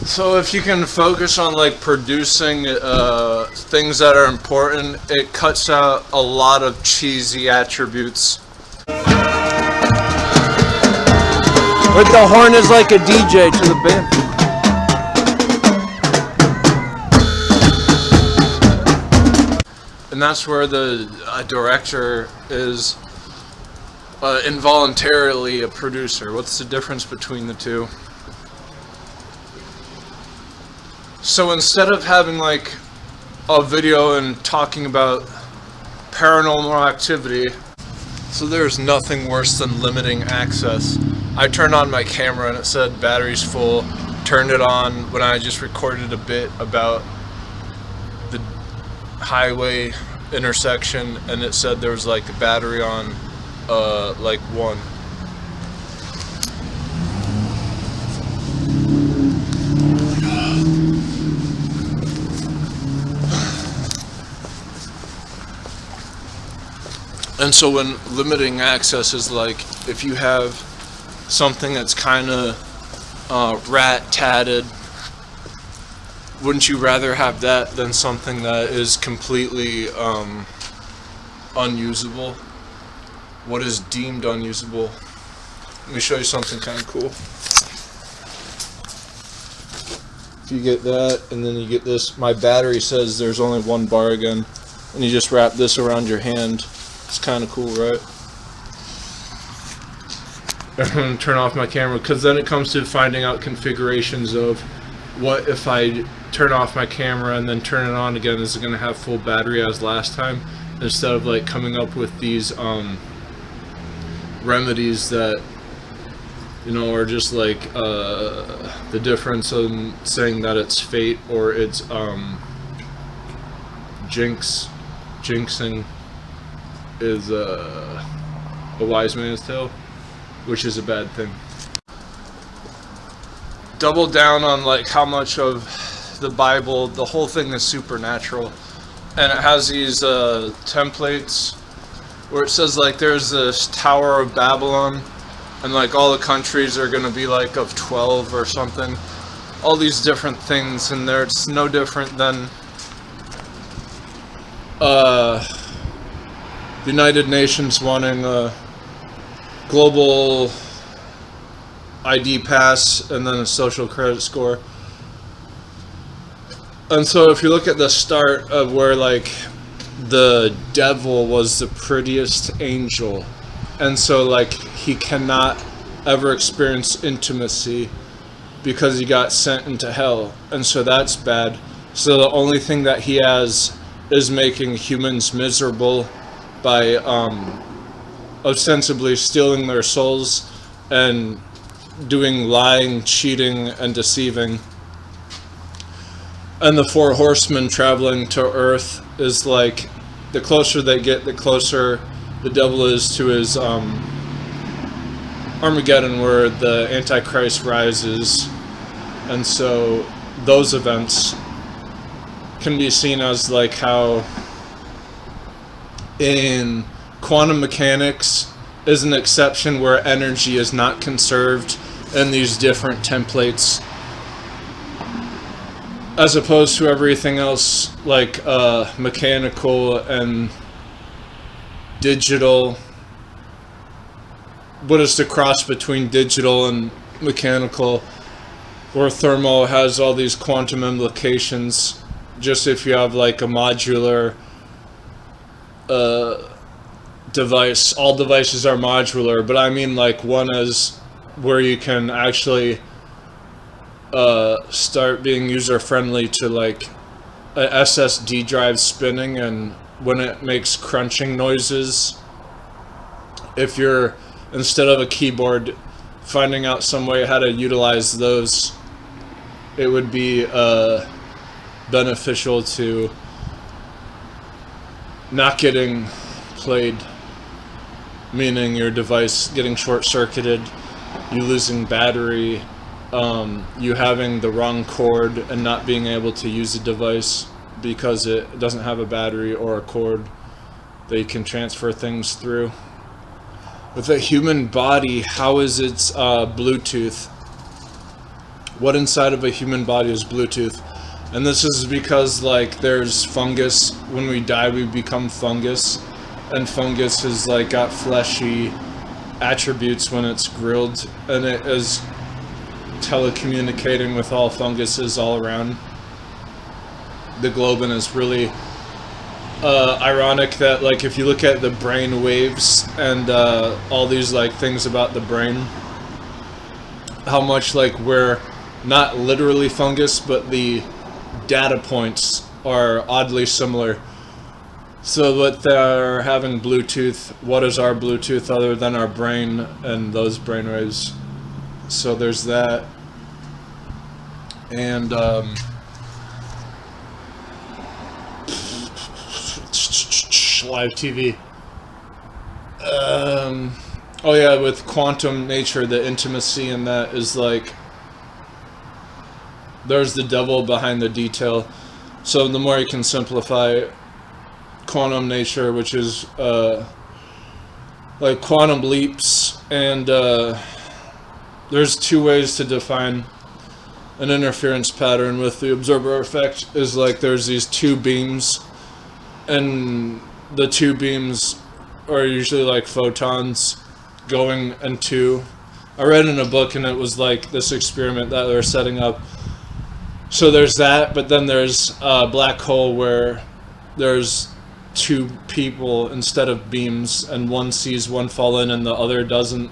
So if you can focus on like producing things that are important, it cuts out a lot of cheesy attributes. With the horn is like a DJ to the band. And that's where the director is involuntarily a producer. What's the difference between the two? So instead of having like a video and talking about paranormal activity, so there's nothing worse than limiting access. I turned on my camera and it said battery's full. Turned it on when I just recorded a bit about the highway intersection, and it said there was like a battery on like 1. And so when limiting access is like, if you have something that's kind of rat-tatted, wouldn't you rather have that than something that is completely unusable? What is deemed unusable? Let me show you something kind of cool. If you get that, and then you get this, my battery says there's only 1 bar again, and you just wrap this around your hand. It's kind of cool, right? I'm going to turn off my camera, because then it comes to finding out configurations of what if I turn off my camera and then turn it on again, is it going to have full battery as last time, instead of like coming up with these remedies that, you know, are just like the difference in saying that it's fate or it's jinxing is a wise man's tale, which is a bad thing. Double down on like how much of the Bible, the whole thing is supernatural, and it has these templates where it says like there's this Tower of Babylon, and like all the countries are going to be like of 12 or something, all these different things, and it's no different than the United Nations wanting a global ID pass and then a social credit score. And so if you look at the start of where like the devil was the prettiest angel, and so like he cannot ever experience intimacy because he got sent into hell, and so that's bad. So the only thing that he has is making humans miserable by ostensibly stealing their souls and doing lying, cheating, and deceiving. And the 4 horsemen traveling to earth is like, the closer they get, the closer the devil is to his Armageddon, where the Antichrist rises. And so those events can be seen as like how in quantum mechanics is an exception where energy is not conserved in these different templates, as opposed to everything else like mechanical and digital. What is the cross between digital and mechanical, where thermal has all these quantum implications? Just if you have like a modular device, all devices are modular, but I mean like one is where you can actually start being user friendly to like a SSD drive spinning, and when it makes crunching noises, if you're, instead of a keyboard, finding out some way how to utilize those, it would be beneficial to not getting played, meaning your device getting short-circuited, you losing battery, you having the wrong cord and not being able to use the device because it doesn't have a battery or a cord that you can transfer things through. With a human body, how is its Bluetooth? what inside of a human body is Bluetooth. And this is because like there's fungus. When we die, we become fungus, and fungus is like got fleshy attributes when it's grilled, and it is telecommunicating with all funguses all around the globe. And it's really ironic that like if you look at the brain waves and all these like things about the brain, how much like we're not literally fungus, but the data points are oddly similar. So what they're having Bluetooth, what is our Bluetooth other than our brain and those brainwaves? So there's that. And live TV. Oh yeah, with quantum nature, the intimacy in that is like, there's the devil behind the detail. So the more you can simplify quantum nature, which is like quantum leaps, and there's two ways to define an interference pattern with the observer effect. Is like there's these two beams, and the two beams are usually like photons going into, I read in a book and it was like this experiment that they're setting up. So there's that, but then there's a black hole where there's two people instead of beams, and one sees one fall in and the other doesn't.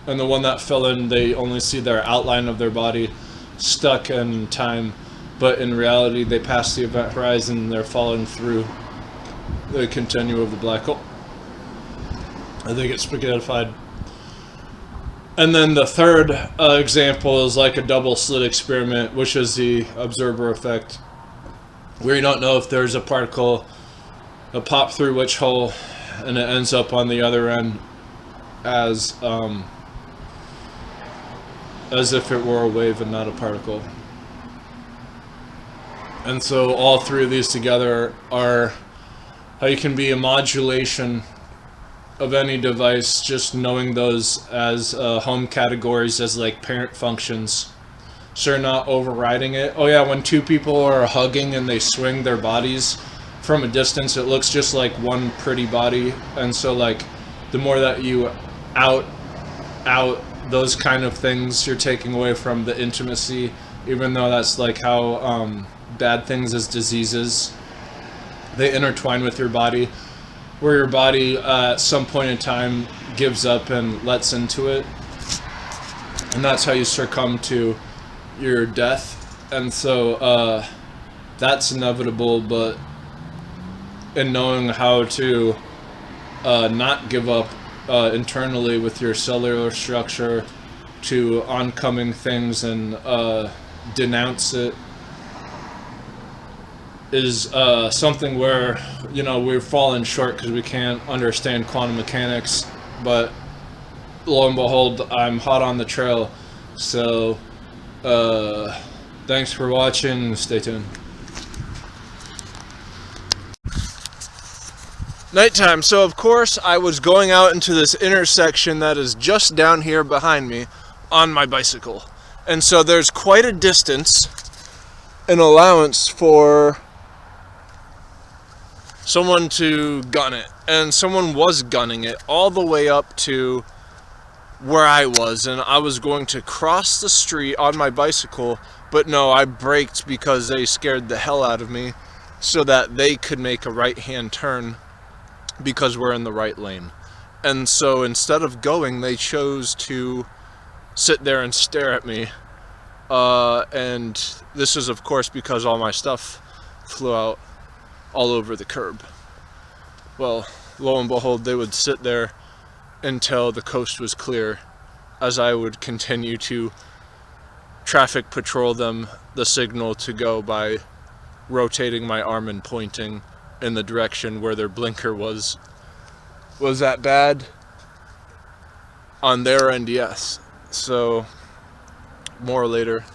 And the one that fell in, they only see their outline of their body stuck in time, but in reality they pass the event horizon and they're falling through the continuum of the black hole. I think it's spaghettified. And then the third example is like a double slit experiment, which is the observer effect, where you don't know if there's a particle that popped through which hole, and it ends up on the other end as if it were a wave and not a particle. And so all three of these together are how you can be a modulation of any device, just knowing those as home categories, as like parent functions, so you're not overriding it. Oh yeah, when two people are hugging and they swing their bodies from a distance, it looks just like one pretty body. And so like the more that you out those kind of things, you're taking away from the intimacy, even though that's like how bad things as diseases, they intertwine with your body, where your body at some point in time gives up and lets into it, and that's how you succumb to your death. And so that's inevitable, but in knowing how to not give up internally with your cellular structure to oncoming things and denounce it is something where, you know, we're falling short because we can't understand quantum mechanics. But lo and behold, I'm hot on the trail. So thanks for watching. Stay tuned. Nighttime. So of course I was going out into this intersection that is just down here behind me on my bicycle. And so there's quite a distance, an allowance for someone to gun it, and someone was gunning it all the way up to where I was, and I was going to cross the street on my bicycle, but no, I braked because they scared the hell out of me, so that they could make a right-hand turn because we're in the right lane. And so instead of going, they chose to sit there and stare at me, and this is of course because all my stuff flew out all over the curb. Well, lo and behold, they would sit there until the coast was clear, as I would continue to traffic patrol them the signal to go by rotating my arm and pointing in the direction where their blinker was. Was that bad? On their end, yes. So more later.